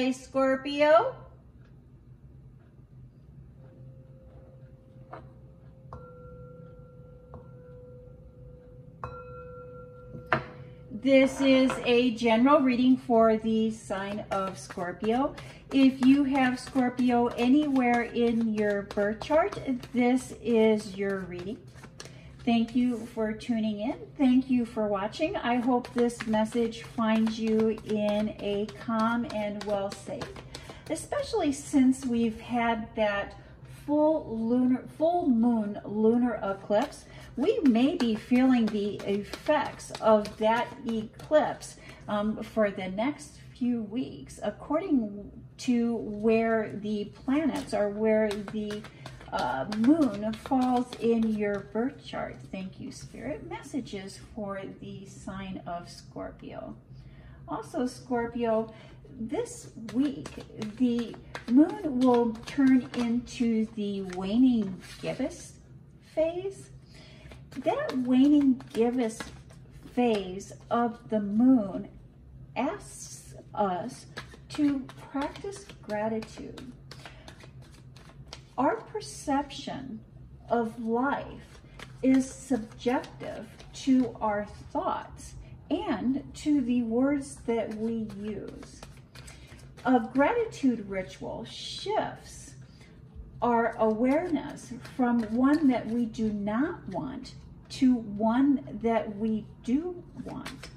today, Scorpio? This is a general reading for the sign of Scorpio. If you have Scorpio anywhere in your birth chart, this is your reading. Thank you for tuning in. Thank you for watching. I hope this message finds you in a calm and well state, especially since we've had that full moon lunar eclipse. We may be feeling the effects of that eclipse for the next few weeks, according to where the planets or where the moon falls in your birth chart. Thank you, Spirit. Messages for the sign of Scorpio. Also, Scorpio, this week, the moon will turn into the waning gibbous phase. That waning gibbous phase of the moon asks us to practice gratitude. Our perception of life is subjective to our thoughts and to the words that we use. A gratitude ritual shifts our awareness from one that we do not want to one that we do want.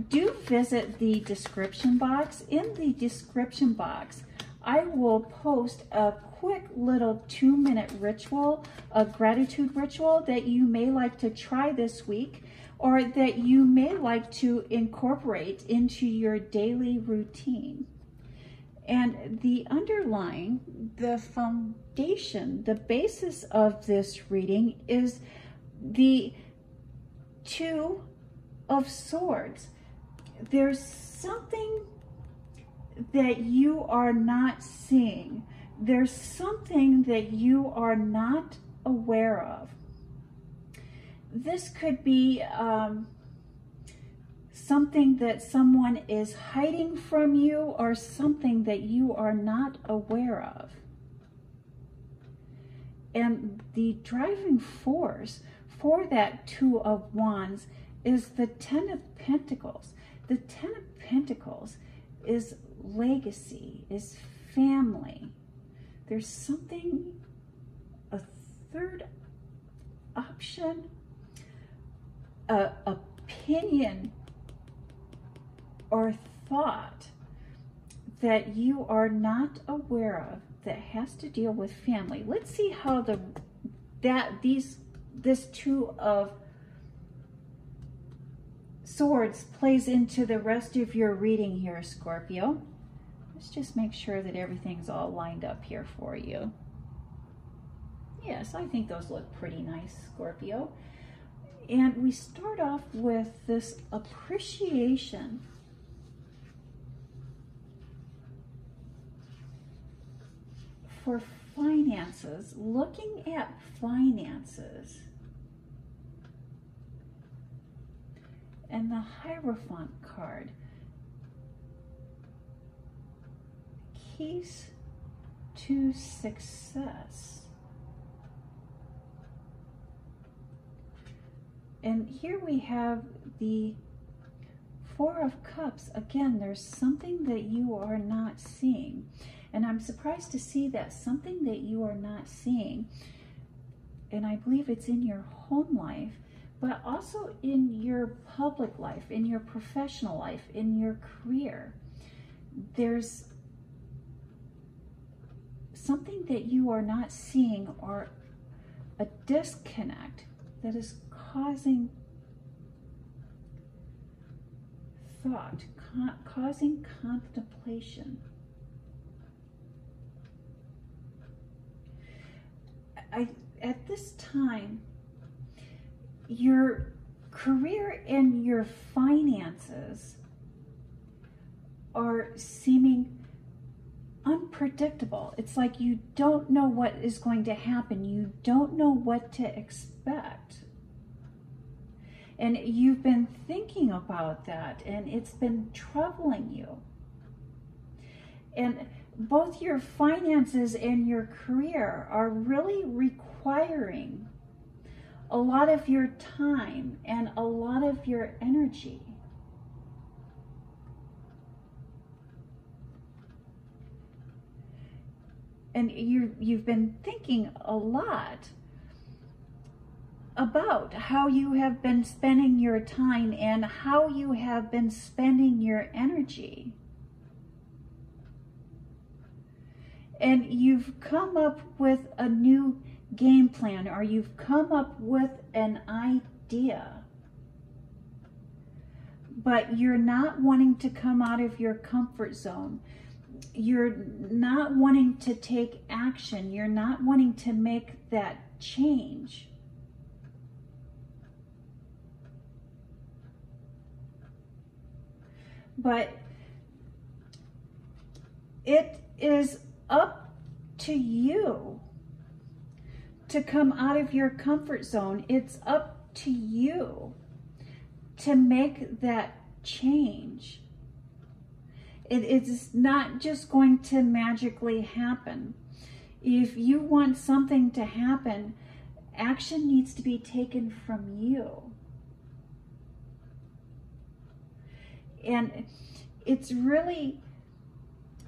Do visit the description box. In the description box, I will post a quick little 2-minute ritual, a gratitude ritual that you may like to try this week, or that you may like to incorporate into your daily routine. And the underlying, the foundation, the basis of this reading is the Two of Swords. There's something that you are not seeing. There's something that you are not aware of. This could be something that someone is hiding from you, or something that you are not aware of. And the driving force for that Two of Wands is the Ten of Pentacles. The Ten of Pentacles is legacy, is family. There's something, a third option, opinion, or thought that you are not aware of that has to deal with family. Let's see how this Two of Swords plays into the rest of your reading here, Scorpio. Let's just make sure that everything's all lined up here for you. Yes, I think those look pretty nice, Scorpio. And we start off with this appreciation for finances, looking at finances. And the Hierophant card, keys to success. And here we have the Four of Cups. Again, there's something that you are not seeing. And I'm surprised to see that something that you are not seeing, and I believe it's in your home life, but also in your public life, in your professional life, in your career. There's something that you are not seeing, or a disconnect that is causing thought, causing contemplation. At this time, your career and your finances are seeming unpredictable. It's like you don't know what is going to happen. You don't know what to expect. And you've been thinking about that, and it's been troubling you. And both your finances and your career are really requiring a lot of your time and a lot of your energy. And you've been thinking a lot about how you have been spending your time and how you have been spending your energy. And you've come up with a new game plan, or you've come up with an idea, but you're not wanting to come out of your comfort zone. You're not wanting to take action. You're not wanting to make that change. But it is up to you to come out of your comfort zone. It's up to you to make that change. It is not just going to magically happen. If you want something to happen, action needs to be taken from you. And it's really,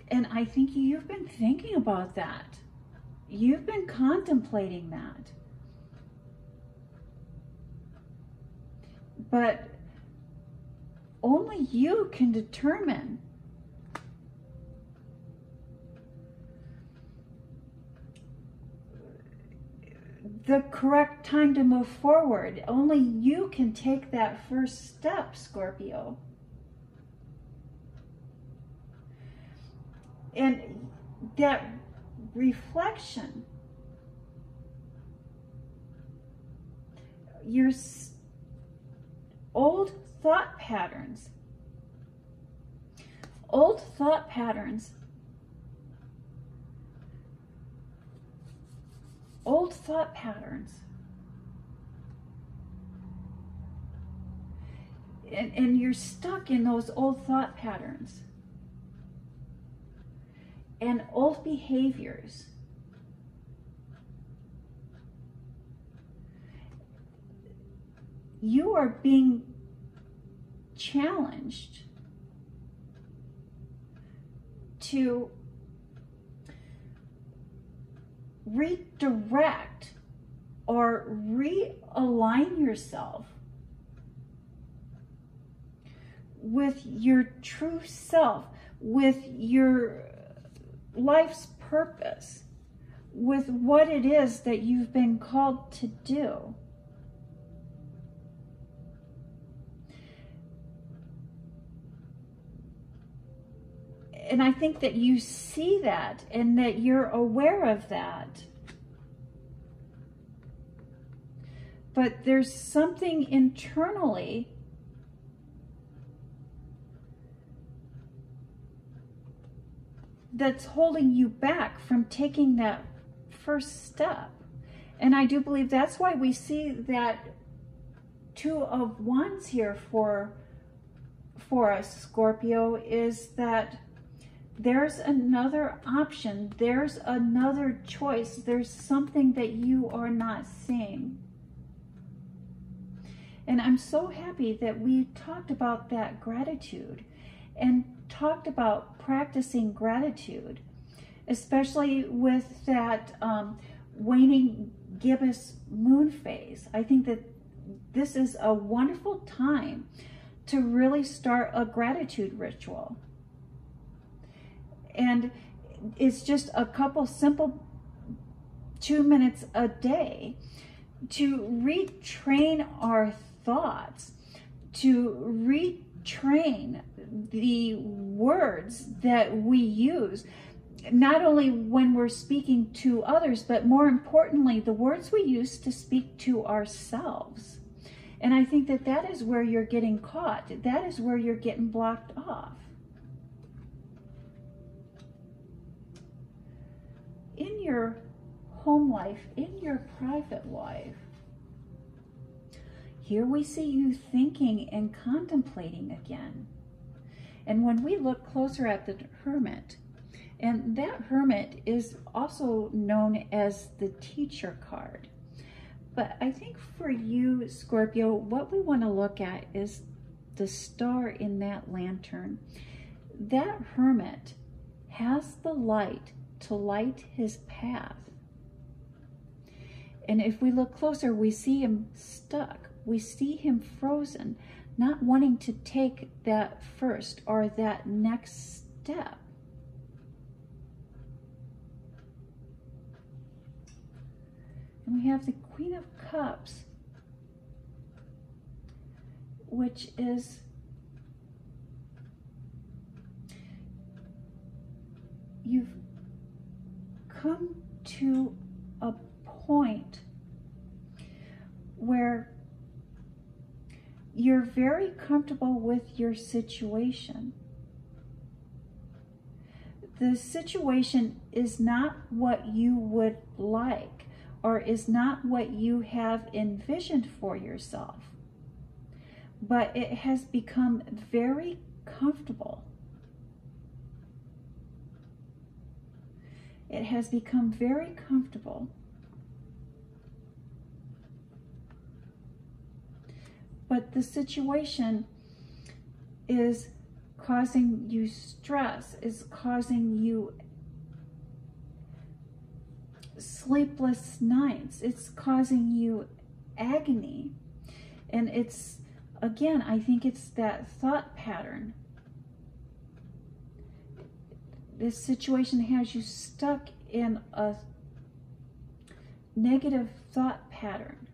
and I think you've been thinking about that. You've been contemplating that. But only you can determine the correct time to move forward. Only you can take that first step, Scorpio. And that reflection, your old thought patterns, and you're stuck in those old thought patterns and old behaviors. You are being challenged to redirect or realign yourself with your true self, with your life's purpose, with what it is that you've been called to do. And I think that you see that and that you're aware of that. But there's something internally that's holding you back from taking that first step. And I do believe that's why we see that Two of Wands here for us, Scorpio, is that there's another option, there's another choice, there's something that you are not seeing. And I'm so happy that we talked about that gratitude and talked about practicing gratitude, especially with that waning gibbous moon phase. I think that this is a wonderful time to really start a gratitude ritual. And it's just a couple simple 2 minutes a day to retrain our thoughts, to retrain the words that we use, not only when we're speaking to others, but more importantly, the words we use to speak to ourselves. And I think that that is where you're getting caught. That is where you're getting blocked off. In your home life, in your private life, here we see you thinking and contemplating again. And when we look closer at the Hermit, And that Hermit is also known as the teacher card. But I think for you, Scorpio, what we want to look at is the star in that lantern. That Hermit has the light to light his path. And if we look closer, we see him stuck. We see him frozen, not wanting to take that first or that next step. And we have the Queen of Cups, which is you've come to a point where you're very comfortable with your situation. The situation is not what you would like, or is not what you have envisioned for yourself, but it has become very comfortable. It has become very comfortable. But the situation is causing you stress, is causing you sleepless nights. It's causing you agony. And it's, again, I think it's that thought pattern. This situation has you stuck in a negative thought pattern.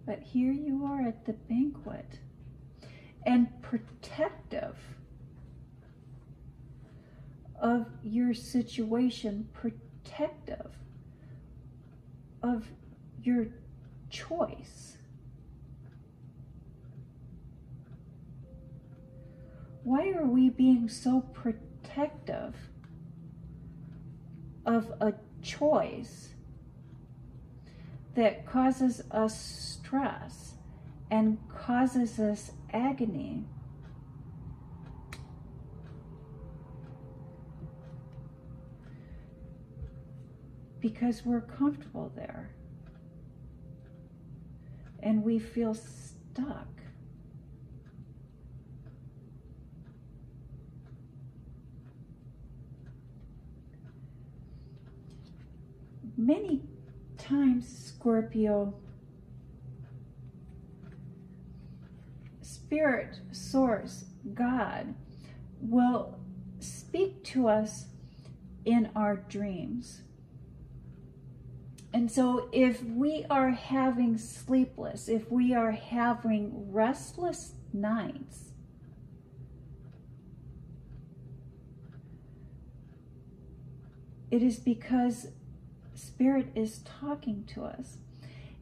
But here you are at the banquet, and protective of your situation, protective of your choice. Why are we being so protective of a choice that causes us stress and causes us agony? Because we're comfortable there and we feel stuck. Many times, Scorpio, Spirit, Source, God will speak to us in our dreams. And so if we are having sleepless, if we are having restless nights, it is because Spirit is talking to us.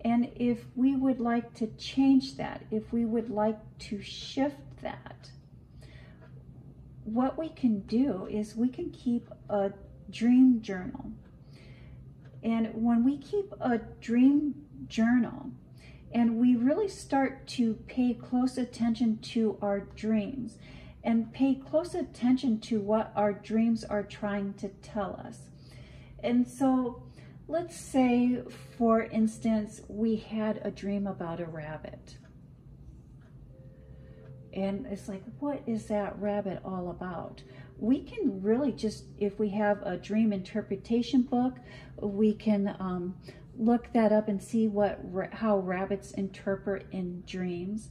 And if we would like to change that, if we would like to shift that, what we can do is we can keep a dream journal. And when we keep a dream journal and we really start to pay close attention to our dreams and pay close attention to what our dreams are trying to tell us. And so let's say, for instance, we had a dream about a rabbit. And it's like, what is that rabbit all about? We can really just, if we have a dream interpretation book, we can look that up and see how rabbits interpret in dreams.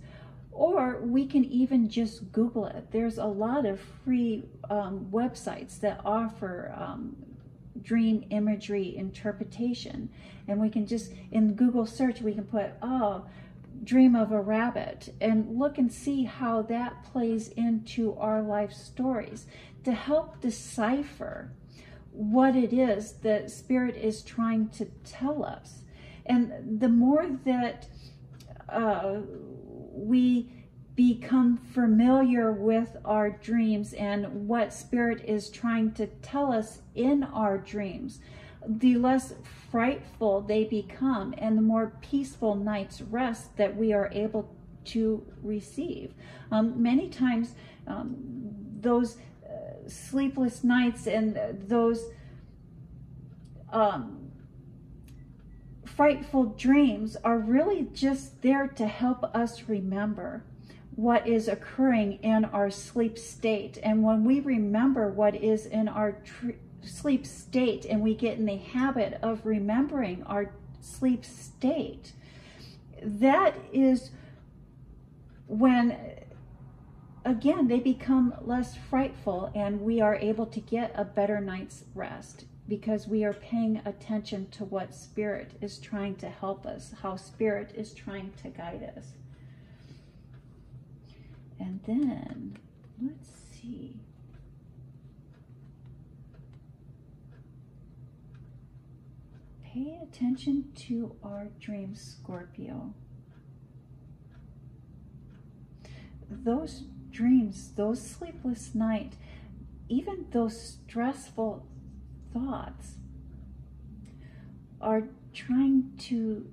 Or we can even just Google it. There's a lot of free websites that offer dream imagery interpretation, and we can just, in Google search, we can put, oh, dream of a rabbit, and look and see how that plays into our life stories to help decipher what it is that Spirit is trying to tell us. And the more that we become familiar with our dreams and what Spirit is trying to tell us in our dreams, the less frightful they become and the more peaceful night's rest that we are able to receive. Many times, those sleepless nights and those frightful dreams are really just there to help us remember what is occurring in our sleep state. And when we remember what is in our sleep state, and we get in the habit of remembering our sleep state, that is when, again, they become less frightful, and we are able to get a better night's rest, because we are paying attention to what Spirit is trying to help us, how Spirit is trying to guide us. And then, let's see. Pay attention to our dreams, Scorpio. Those dreams, those sleepless nights, even those stressful thoughts are trying to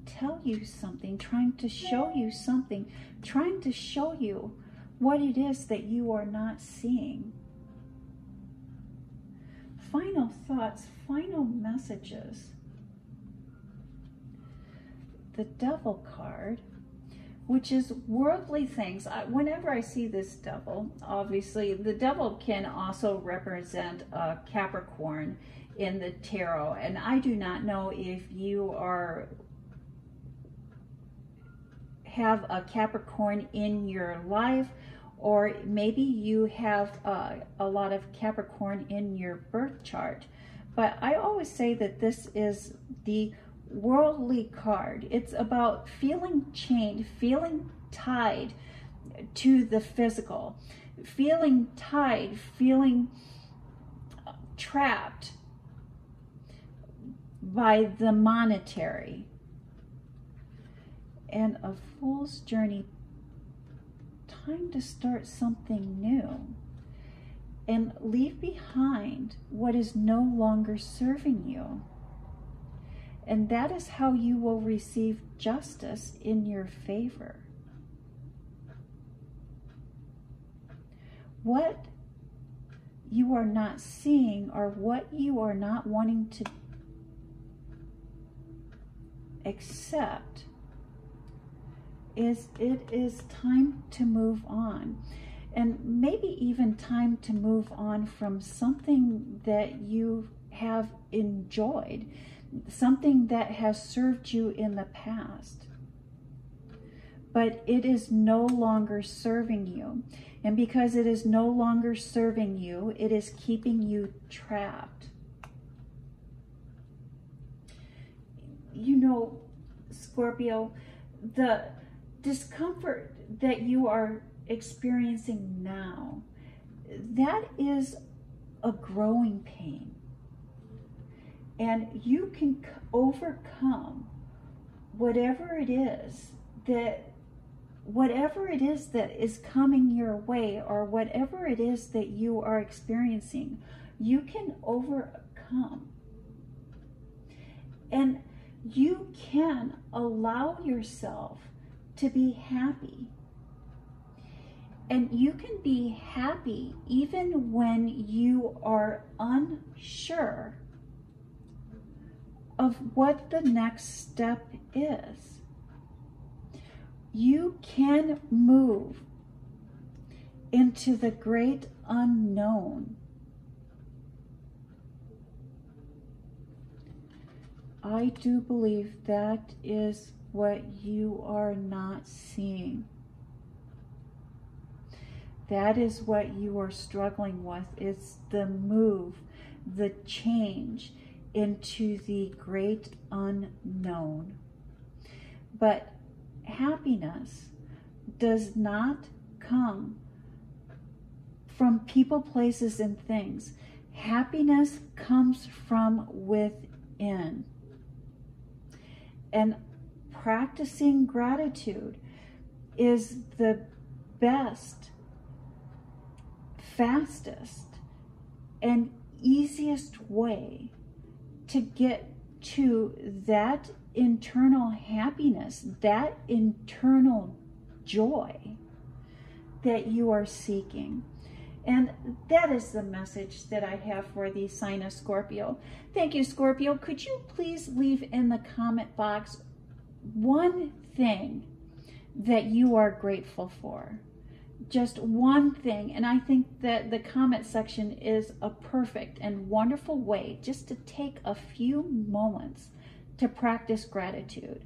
tell you something, trying to show you something, trying to show you what it is that you are not seeing. Final thoughts, final messages. The Devil card, which is worldly things. Whenever I see this devil, obviously the devil can also represent a Capricorn in the tarot. And I do not know if you have a Capricorn in your life, or maybe you have a lot of Capricorn in your birth chart. But I always say that this is the worldly card. It's about feeling chained, feeling tied to the physical, feeling tied, feeling trapped by the monetary. And a fool's journey, time to start something new and leave behind what is no longer serving you. And that is how you will receive justice in your favor. What you are not seeing, or what you are not wanting to accept, it is time to move on. And maybe even time to move on from something that you have enjoyed, something that has served you in the past, but it is no longer serving you. And because it is no longer serving you, it is keeping you trapped. You know, Scorpio, the discomfort that you are experiencing now, that is a growing pain. And you can overcome whatever it is that is coming your way, or whatever it is that you are experiencing, you can overcome. And you can allow yourself to be happy. And you can be happy even when you are unsure of what the next step is. You can move into the great unknown. I do believe that is what you are not seeing. That is what you are struggling with. It's the move, the change into the great unknown. But happiness does not come from people, places, and things. Happiness comes from within. And practicing gratitude is the best, fastest, and easiest way to get to that internal happiness, that internal joy that you are seeking. And that is the message that I have for the sign of Scorpio. Thank you, Scorpio. Could you please leave in the comment box one thing that you are grateful for? Just one thing. And I think that the comment section is a perfect and wonderful way just to take a few moments to practice gratitude.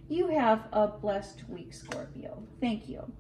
You have a blessed week, Scorpio. Thank you.